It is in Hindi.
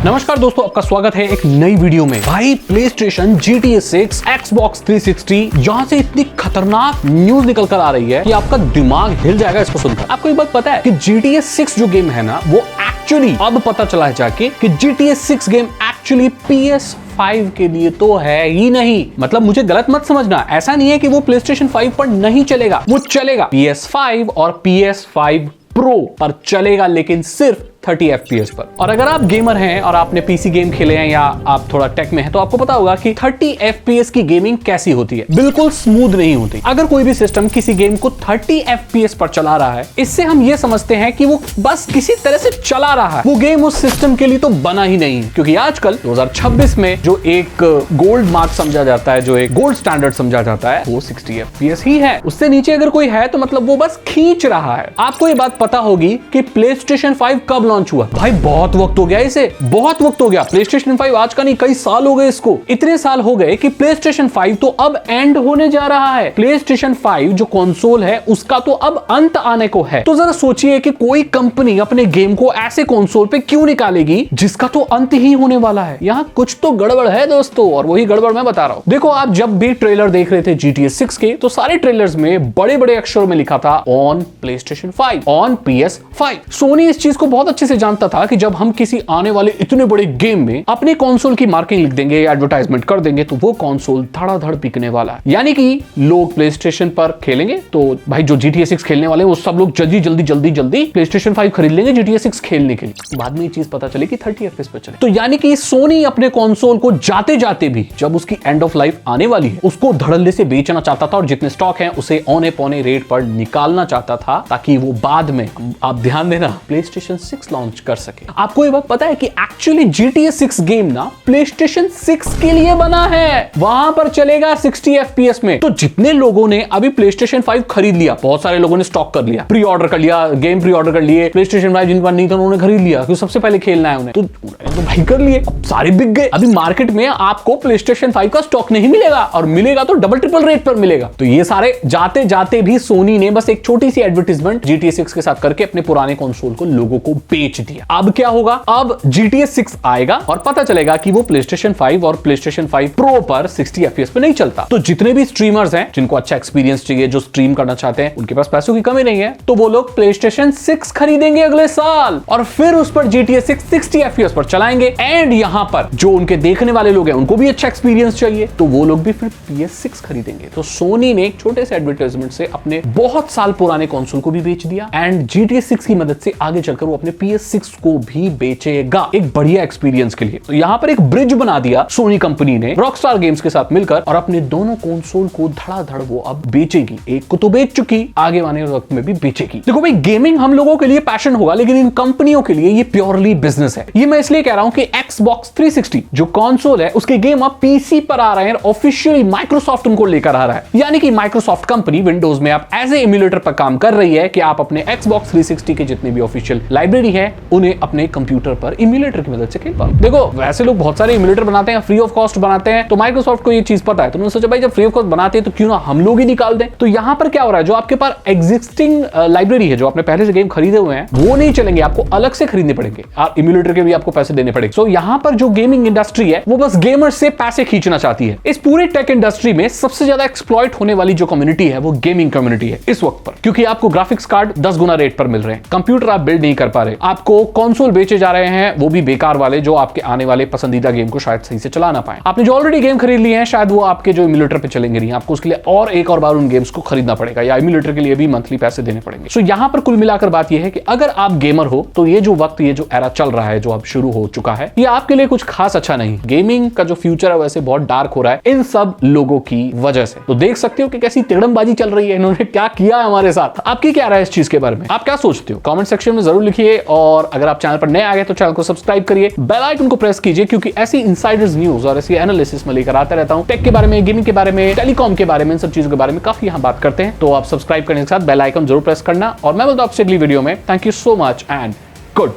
नमस्कार दोस्तों, आपका स्वागत है एक नई वीडियो में। भाई प्लेस्टेशन, GTA 6, Xbox 360, यहाँ से इतनी खतरनाक न्यूज निकल कर आ रही है कि आपका दिमाग हिल जाएगा इसको सुनकर। आपको एक बात पता है कि GTA 6 जो गेम है ना, वो एक्चुअली अब पता चला है जाके कि GTA 6 गेम एक्चुअली PS5 के लिए तो है ही नहीं। मतलब मुझे गलत मत समझना, ऐसा नहीं है कि वो PlayStation 5 पर नहीं चलेगा, वो चलेगा PS5 और PS5 Pro पर चलेगा, लेकिन सिर्फ 30 FPS पर। और अगर आप गेमर हैं और आपने पीसी गेम खेले हैं या आप थोड़ा टेक में हैं, तो आपको पता होगा कि 30 FPS की गेमिंग कैसी होती है। बिल्कुल स्मूथ नहीं होती। अगर कोई भी सिस्टम किसी गेम को 30 FPS पर चला रहा है, इससे हम ये समझते हैं कि वो बस किसी तरह से चला रहा है, वो गेम उस सिस्टम के लिए तो बना ही नहीं है। क्योंकि आजकल 2026 में जो एक गोल्ड मार्क समझा जाता है, जो एक गोल्ड स्टैंडर्ड समझा जाता है, वो 60 FPS ही है। उससे नीचे अगर कोई है तो मतलब वो बस खींच रहा है। आपको ये बात पता होगी कि PlayStation 5 कब लॉन्च हुआ? भाई बहुत वक्त हो गया इसे, बहुत वक्त हो गया। PlayStation 5 आज का नहीं, कई साल हो गए इसको। इतने साल हो गए कि PlayStation 5 तो अब एंड होने जा रहा है। PlayStation 5 जो कंसोल है, उसका तो अब अंत आने को है। तो जरा सोचिए कि कोई कंपनी अपने गेम को ऐसे कंसोल पे क्यों निकालेगी जिसका तो अंत ही होने वाला है। यहाँ कुछ तो गड़बड़ है दोस्तों, और वही गड़बड़ मैं बता रहा हूँ। देखो, आप जब भी ट्रेलर देख रहे थे GTA 6 के, तो सारे ट्रेलर्स में बड़े बड़े अक्षरों में लिखा था on PlayStation 5, on PS5। Soni इस चीज को बहुत अच्छे से जानता था कि जब हम किसी आने वाले इतने बड़े गेम में अपने कंसोल की मार्किंग लिख देंगे, एडवर्टाइजमेंट कर देंगे, तो वो कंसोल धड़ाधड़ बिकने वाला है। यानी कि लोग PlayStation पर खेलेंगे, तो भाई जो GTA 6 खेलने वाले हैं वो सब लोग जल्दी PlayStation 5 खरीद लेंगे GTA 6 खेलने के लिए। बाद में ये चीज पता चली कि 30 FPS पर चले। तो यानी कि सोनी अपने कंसोल को जाते जाते भी, जब उसकी एंड ऑफ लाइफ आने वाली है, उसको धड़ल्ले से बेचना चाहता था और जितने स्टॉक हैं उसे औने पौने रेट पर निकालना चाहता था, ताकि वो बाद में, आप ध्यान देना, PlayStation 6 लॉन्च कर सके। आपको ये बात पता है कि एक्चुअली GTA 6 गेम ना PlayStation 6 के लिए बना है, वहां पर चलेगा 60 FPS में। तो जितने लोगों ने अभी PlayStation 5 खरीद लिया, बहुत सारे लोगों ने स्टॉक कर लिया, प्री ऑर्डर कर लिया, गेम प्री ऑर्डर कर लिए, PlayStation 5 जिनके पास नहीं था उन्होंने खरीद लिया क्योंकि सबसे पहले खेलना है उन्हें, तो भाई कर लिए। अब सारे बिक गए। अभी मार्केट में आपको PlayStation 5 का स्टॉक नहीं मिलेगा, और मिलेगा तो डबल ट्रिपल रेट पर मिलेगा। तो ये सारे जाते जाते भी सोनी ने बस एक छोटी सी एडवर्टाइजमेंट GTA 6 के साथ करके अपने पुराने कंसोल को लोगों को बेच दिया। अब क्या होगा? अब GTA 6 आएगा और पता चलेगा कि वो PlayStation 5 और PlayStation 5 Pro पर 60 FPS पे नहीं चलता। तो जितने भी स्ट्रीमर्स हैं, जिनको अच्छा एक्सपीरियंस चाहिए, जो स्ट्रीम करना चाहते हैं, उनके पास पैसों की कमी नहीं है, तो वो लोग PlayStation 6 खरीदेंगे अगले साल, और फिर उस पर GTA 6 60 FPS पर चलाएंगे। एंड यहां पर जो उनके देखने वाले लोग हैं, उनको भी अच्छा एक्सपीरियंस चाहिए, तो वो लोग भी फिर PS6 खरीदेंगे। तो सोनी ने एक छोटे से एडवर्टाइजमेंट से अपने बहुत साल पुराने कंसोल को भी बेच दिया, एंड GTA 6 की मदद से आगे चलकर वो अपने PS6 को भी बेचेगा एक बढ़िया एक्सपीरियंस के लिए। तो यहां पर एक ब्रिज बना दिया सोनी कंपनी ने रॉकस्टार गेम्स के साथ मिलकर, और अपने दोनों कंसोल को धड़ाधड़ वो अब बेचेगी। एक को तो बेच चुकी, आगे आने वक्त में भी बेचेगी। देखो भाई, गेमिंग हम लोगों के लिए पैशन होगा, लेकिन इन कंपनियों के लिए ये प्योरली बिजनेस है। ये मैं इसलिए कह रहा हूं कि Xbox 360 जो कंसोल है, उसके गेम अब पीसी पर आ रहे हैं, ऑफिशियली माइक्रोसॉफ्ट उनको लेकर आ रहा है। यानी कि माइक्रोसॉफ्ट कंपनी विंडोज में आप एज ए एमुलेटर पर काम कर रही है कि आप अपने Xbox 360 के जितने भी ऑफिशियल लाइब्रेरी है, उन्हें अपने कंप्यूटर पर इम्यूलेटर की मदद से खेल पाओ। देखो, वैसे लोग बहुत सारे इम्यूलेटर बनाते हैं, फ्री ऑफ कॉस्ट बनाते हैं, तो माइक्रोसॉफ्ट को ये चीज पता है, तो उन्होंने सोचा भाई जब फ्री ऑफ कॉस्ट बनाते हैं तो क्यों ना हम लोग ही निकाल दें। तो यहां पर क्या हो रहा है, जो आपके पास एग्जिस्टिंग लाइब्रेरी है, जो आपने पहले से गेम खरीदे हुए हैं, वो नहीं चलेंगे, आपको अलग से खरीदने पड़ेंगे, और इम्यूलेटर के भी आपको पैसे देने पड़ेंगे। तो यहां पर जो गेमिंग इंडस्ट्री है, वो बस गेमर्स से पैसे खींचना चाहती है। इस पूरे टेक इंडस्ट्री में सबसे ज्यादा एक्सप्लॉइट होने वाली जो कम्युनिटी है, वो गेमिंग कम्युनिटी है इस वक्त पर, क्योंकि आपको ग्राफिक्स कार्ड 10 गुना रेट पर मिल रहे हैं, कंप्यूटर आप बिल्ड नहीं कर पा रहे, आपको कंसोल बेचे जा रहे हैं, वो भी बेकार वाले, जो आपके आने वाले पसंदीदा गेम को शायद सही से चला ना पाए। आपने जो ऑलरेडी गेम खरीद लिए हैं, शायद वो आपके जो इम्यूलेटर पे चलेंगे नहीं, आपको उसके लिए और एक और बार उन गेम्स को खरीदना पड़ेगा, या इम्यूलेटर के लिए भी मंथली पैसे देने पड़ेंगे। सो यहां पर कुल मिलाकर बात यह है कि अगर आप गेमर हो, तो ये जो वक्त, ये जो एरा चल रहा है, जो अब शुरू हो चुका है, ये आपके लिए कुछ खास अच्छा नहीं। गेमिंग का जो फ्यूचर है वैसे बहुत डार्क हो रहा है इन सब लोगों की वजह से। तो देख सकते हो कि कैसी तिगड़मबाजी चल रही है, इन्होंने क्या किया है हमारे साथ। आपकी क्या राय है इस चीज के बारे में? आप क्या सोचते हो? कमेंट सेक्शन में जरूर लिखिए, और अगर आप चैनल पर नए आ गए तो चैनल को सब्सक्राइब करिए, बेल आइकन को प्रेस कीजिए, क्योंकि ऐसी इनसाइडर्स न्यूज और ऐसी एनालिसिस में लेकर आता रहता हूं। टेक के बारे में, गेमिंग के बारे में, टेलीकॉम के बारे में, इन सब चीजों के बारे में काफी यहां बात करते हैं। तो आप सब्सक्राइब करने के साथ बेल आइकन जरूर प्रेस करना, और मैं बोलता हूं आपसे अगली वीडियो में। Thank you so much and good